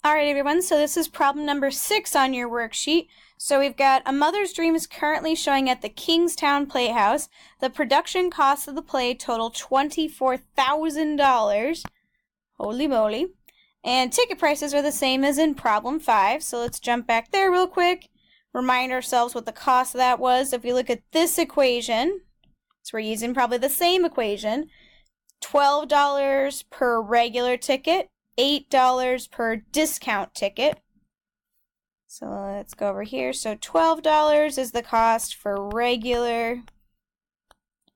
All right, everyone, so this is problem number 6 on your worksheet. So we've got A Mother's Dream is currently showing at the Kingstown Playhouse. The production costs of the play total $24,000. Holy moly. And ticket prices are the same as in problem 5. So let's jump back there real quick. Remind ourselves what the cost of that was. If we look at this equation, so we're using probably the same equation, $12 per regular ticket, $8 per discount ticket. So let's go over here. So $12 is the cost for regular,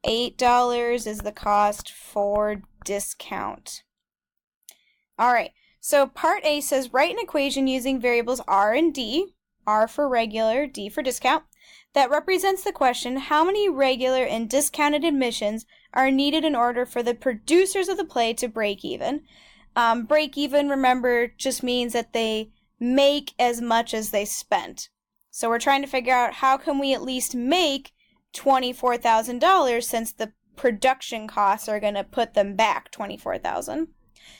$8 is the cost for discount. All right, so part A says write an equation using variables R and D, R for regular, D for discount, that represents the question, how many regular and discounted admissions are needed in order for the producers of the play to break even? Break even, remember, just means that they make as much as they spent. So we're trying to figure out how can we at least make $24,000 since the production costs are going to put them back $24,000.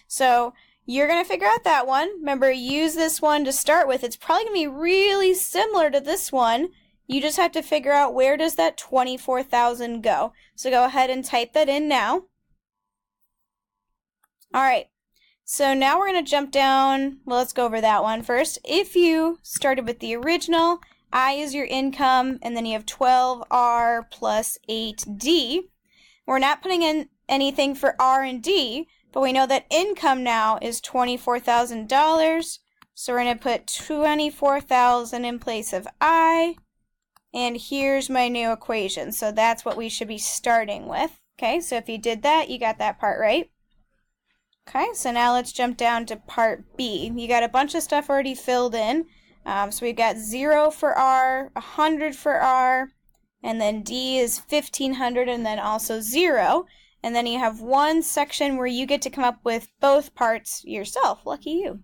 So you're going to figure out that one. Remember, use this one to start with. It's probably going to be really similar to this one. You just have to figure out where does that $24,000 go. So go ahead and type that in now. All right. So now we're going to jump down. Well, let's go over that one first. If you started with the original, I is your income, and then you have 12R plus 8D. We're not putting in anything for R and D, but we know that income now is $24,000. So we're going to put 24,000 in place of I, and here's my new equation. So that's what we should be starting with. Okay, so if you did that, you got that part right. Okay, so now let's jump down to part B. You got a bunch of stuff already filled in. So we've got 0 for R, 100 for R, and then D is 1,500, and then also 0. And then you have one section where you get to come up with both parts yourself. Lucky you.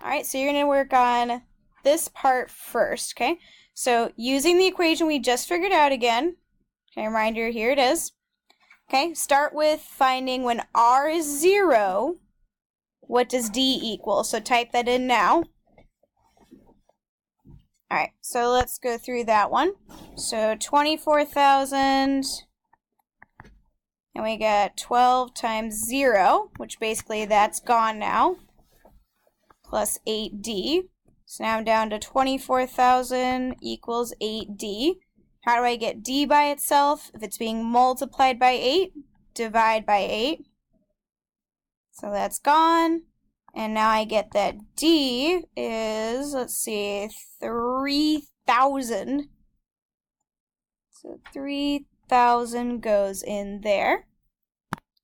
All right, so you're going to work on this part first, okay? So using the equation we just figured out again, okay, reminder, here it is. Okay, start with finding when R is 0, what does D equal? So type that in now. All right, so let's go through that one. So 24,000, and we got 12 times 0, which basically that's gone now, plus 8D. So now I'm down to 24,000 equals 8D. How do I get D by itself? If it's being multiplied by 8, divide by 8. So that's gone. And now I get that D is, let's see, 3,000. So 3,000 goes in there.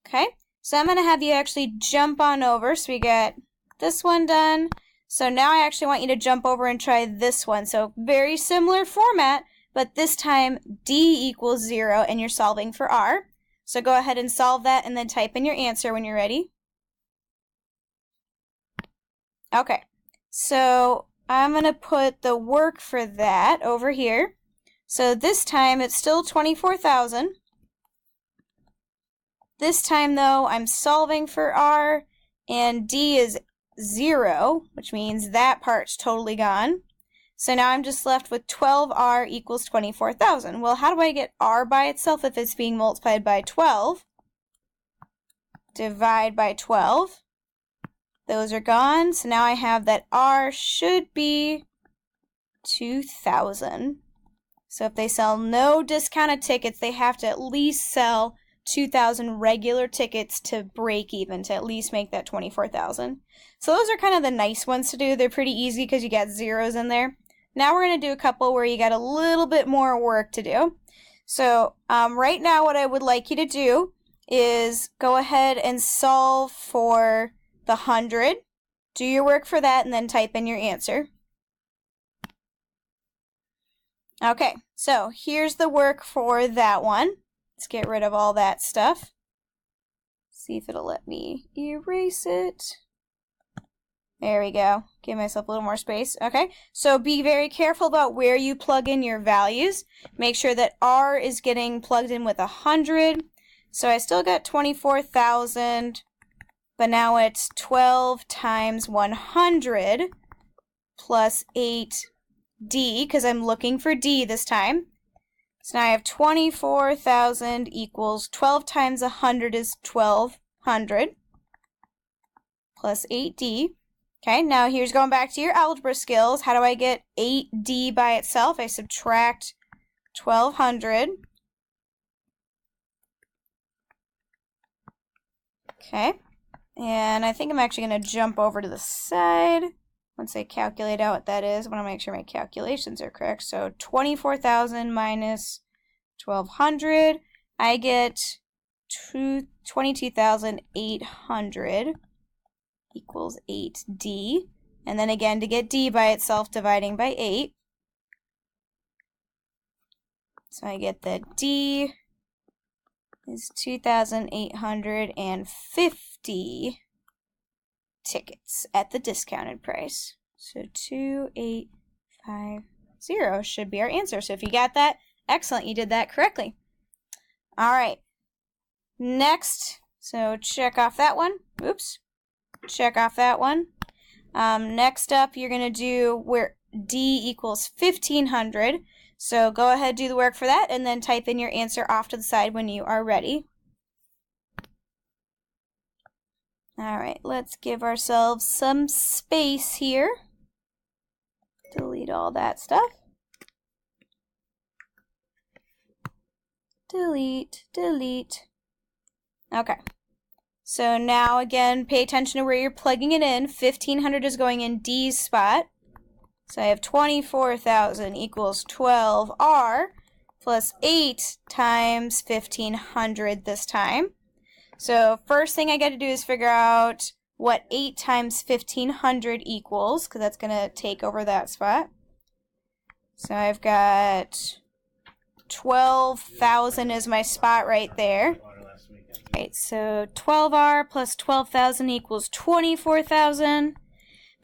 Okay, so I'm going to have you actually jump on over. So we got this one done. So now I actually want you to jump over and try this one. So very similar format, but this time D equals 0 and you're solving for R. So go ahead and solve that and then type in your answer when you're ready. Okay, so I'm going to put the work for that over here. So this time it's still 24,000. This time though I'm solving for R and D is 0, which means that part's totally gone. So now I'm just left with 12R equals 24,000. Well, how do I get R by itself if it's being multiplied by 12? Divide by 12. Those are gone. So now I have that R should be 2,000. So if they sell no discounted tickets, they have to at least sell 2,000 regular tickets to break even, to at least make that 24,000. So those are kind of the nice ones to do. They're pretty easy because you got zeros in there. Now we're going to do a couple where you got a little bit more work to do. So right now what I would like you to do is go ahead and solve for the 100. Do your work for that and then type in your answer. Okay, so here's the work for that one. Let's get rid of all that stuff. See if it'll let me erase it. There we go. Give myself a little more space. Okay, so be very careful about where you plug in your values. Make sure that R is getting plugged in with 100. So I still got 24,000, but now it's 12 times 100, plus 8D, because I'm looking for D this time. So now I have 24,000 equals 12 times 100 is 1,200 plus 8D. Okay, now here's going back to your algebra skills. How do I get 8D by itself? I subtract 1,200. Okay, and I think I'm actually going to jump over to the side. Once I calculate out what that is, I want to make sure my calculations are correct. So 24,000 minus 1,200, I get 22,800 equals 8D. And then again, to get D by itself, dividing by 8. So I get that D is 2,850 tickets at the discounted price. So 2,850 should be our answer. So if you got that, excellent, you did that correctly. All right, next, so check off that one. Oops, check off that one. Next up, you're going to do where D equals 1,500. So go ahead, do the work for that, and then type in your answer off to the side when you are ready. All right, let's give ourselves some space here. Delete all that stuff. Delete, delete. Okay. So now again, pay attention to where you're plugging it in. 1,500 is going in D's spot. So I have 24,000 equals 12R plus 8 times 1,500 this time. So first thing I got to do is figure out what 8 times 1,500 equals, because that's going to take over that spot. So I've got 12,000 is my spot right there. Right, so 12R plus 12,000 equals 24,000.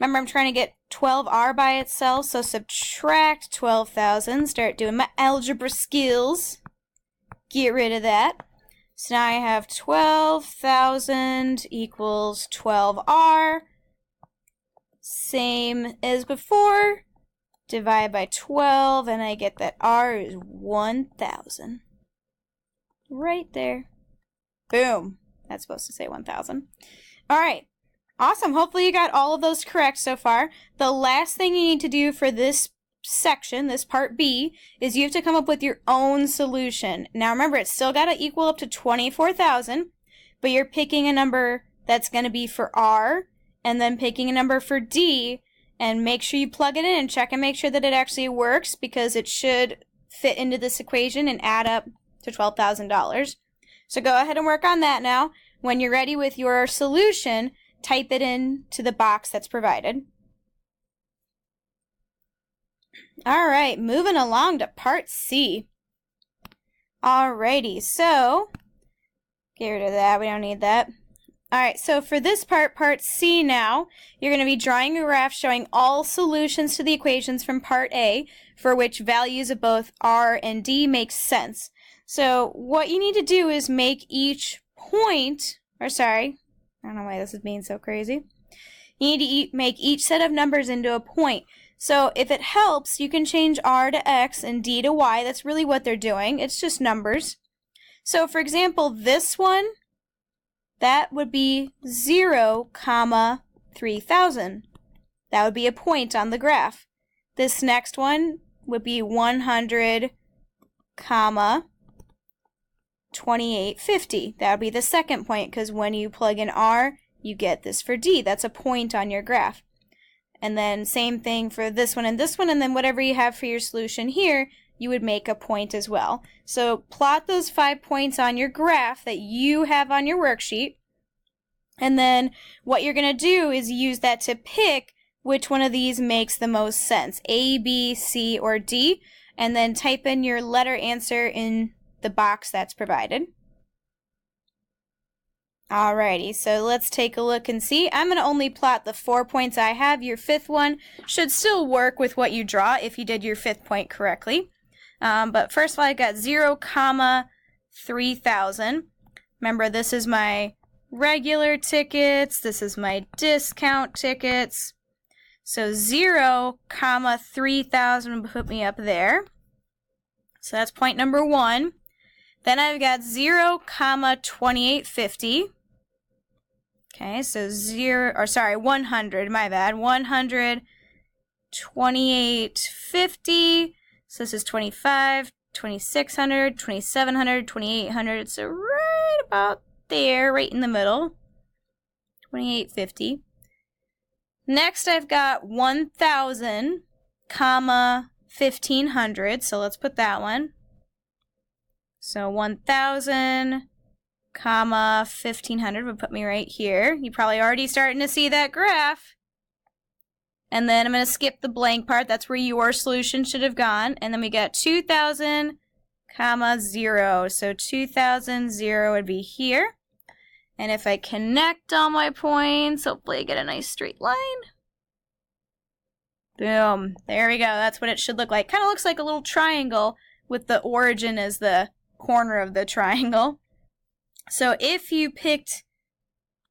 Remember, I'm trying to get 12R by itself, so subtract 12,000. Start doing my algebra skills. Get rid of that. So now I have 12,000 equals 12R. Same as before. Divide by 12, and I get that R is 1,000. Right there. Boom. That's supposed to say 1,000. All right. Awesome. Hopefully you got all of those correct so far. The last thing you need to do for this section, this part B, is you have to come up with your own solution. Now remember, it's still got to equal up to 24,000, but you're picking a number that's going to be for R, and then picking a number for D, and make sure you plug it in and check and make sure that it actually works, because it should fit into this equation and add up to $12,000. So go ahead and work on that now. When you're ready with your solution, type it into the box that's provided. All right, moving along to part C. Alrighty, so get rid of that, we don't need that. All right, so for this part, part C now, you're going to be drawing a graph showing all solutions to the equations from part A, for which values of both R and D make sense. So what you need to do is make each point, or sorry, I don't know why this is being so crazy. You need to make each set of numbers into a point. So if it helps, you can change R to X and D to Y. That's really what they're doing. It's just numbers. So for example, this one, that would be 0, 3,000. That would be a point on the graph. This next one would be 100, 2850. That would be the second point, because when you plug in R, you get this for D. That's a point on your graph. And then same thing for this one, and then whatever you have for your solution here, you would make a point as well. So plot those 5 points on your graph that you have on your worksheet. And then what you're going to do is use that to pick which one of these makes the most sense, A, B, C, or D, and then type in your letter answer in the box that's provided. Alrighty, so let's take a look and see. I'm going to only plot the 4 points I have. Your fifth one should still work with what you draw if you did your fifth point correctly. But first of all, I got 0, 3,000. Remember, this is my regular tickets. This is my discount tickets. So 0, 3,000 would put me up there. So that's point number 1. Then I've got 0, 2850. Okay, so 100, my bad. 100, 2850. So this is 25, 2600, 2700, 2800. So right about there, right in the middle. 2850. Next I've got 1000, 1500. So let's put that one. So 1000, 1500 would put me right here. You're probably already starting to see that graph. And then I'm going to skip the blank part. That's where your solution should have gone. And then we got 2000, 0. So 2000, 0 would be here. And if I connect all my points, hopefully I get a nice straight line. Boom. There we go. That's what it should look like. Kind of looks like a little triangle with the origin as the corner of the triangle. So if you picked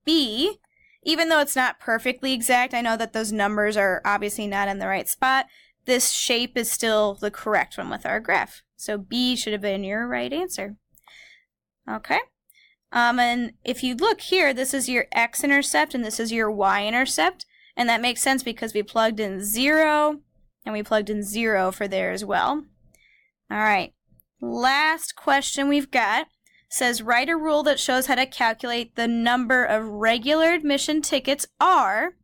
B, even though it's not perfectly exact, I know that those numbers are obviously not in the right spot, this shape is still the correct one with our graph. So B should have been your right answer. Okay. And if you look here, this is your x-intercept and this is your y-intercept. And that makes sense because we plugged in 0 and we plugged in 0 for there as well. All right. Last question we've got says write a rule that shows how to calculate the number of regular admission tickets R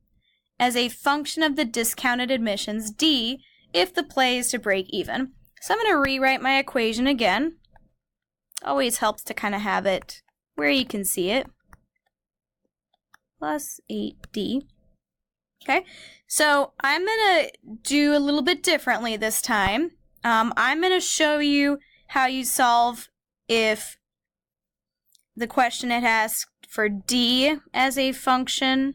as a function of the discounted admissions D if the play is to break even. So I'm going to rewrite my equation again. Always helps to kind of have it where you can see it. Plus 8D. Okay, so I'm going to do a little bit differently this time. I'm going to show you how you solve if the question had asked for D as a function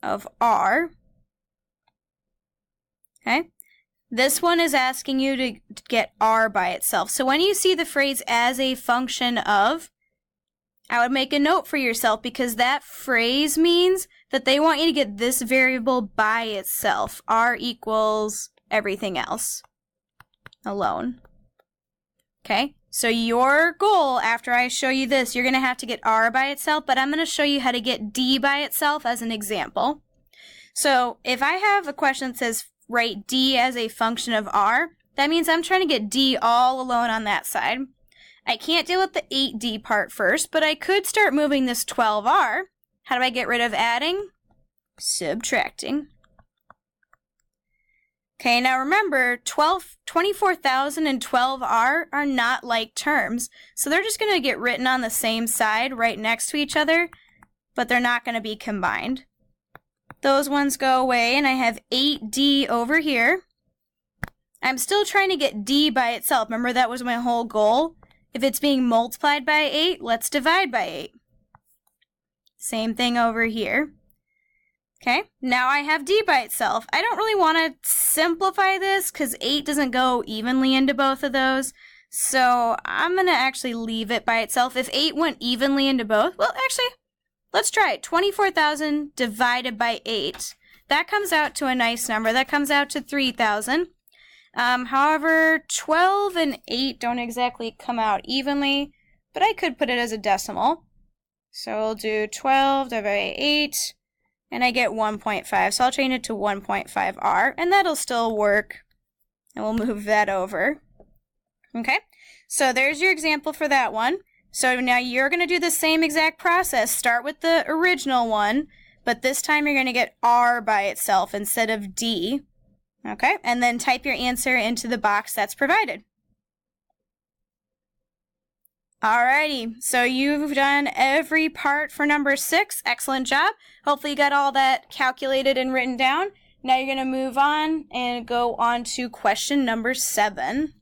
of R. Okay, this one is asking you to get R by itself. So when you see the phrase as a function of, I would make a note for yourself because that phrase means that they want you to get this variable by itself. R equals everything else alone. Okay, so your goal after I show you this, you're going to have to get R by itself, but I'm going to show you how to get D by itself as an example. So if I have a question that says write D as a function of R, that means I'm trying to get D all alone on that side. I can't deal with the 8D part first, but I could start moving this 12R. How do I get rid of adding? Subtracting. Okay, now remember, 24,000 and 12R are not like terms, so they're just going to get written on the same side right next to each other, but they're not going to be combined. Those ones go away, and I have 8D over here. I'm still trying to get D by itself. Remember, that was my whole goal. If it's being multiplied by 8, let's divide by 8. Same thing over here. Okay, now I have D by itself. I don't really want to simplify this because 8 doesn't go evenly into both of those. So I'm going to actually leave it by itself. If 8 went evenly into both, well, actually, let's try it. 24,000 divided by 8. That comes out to a nice number. That comes out to 3,000. However, 12 and 8 don't exactly come out evenly, but I could put it as a decimal. So we'll do 12 divided by 8, and I get 1.5. So I'll change it to 1.5R, and that'll still work. And we'll move that over. Okay, so there's your example for that one. So now you're going to do the same exact process. Start with the original one, but this time you're going to get R by itself instead of D. Okay, and then type your answer into the box that's provided. Alrighty, so you've done every part for number 6. Excellent job. Hopefully you got all that calculated and written down. Now you're going to move on and go on to question number 7.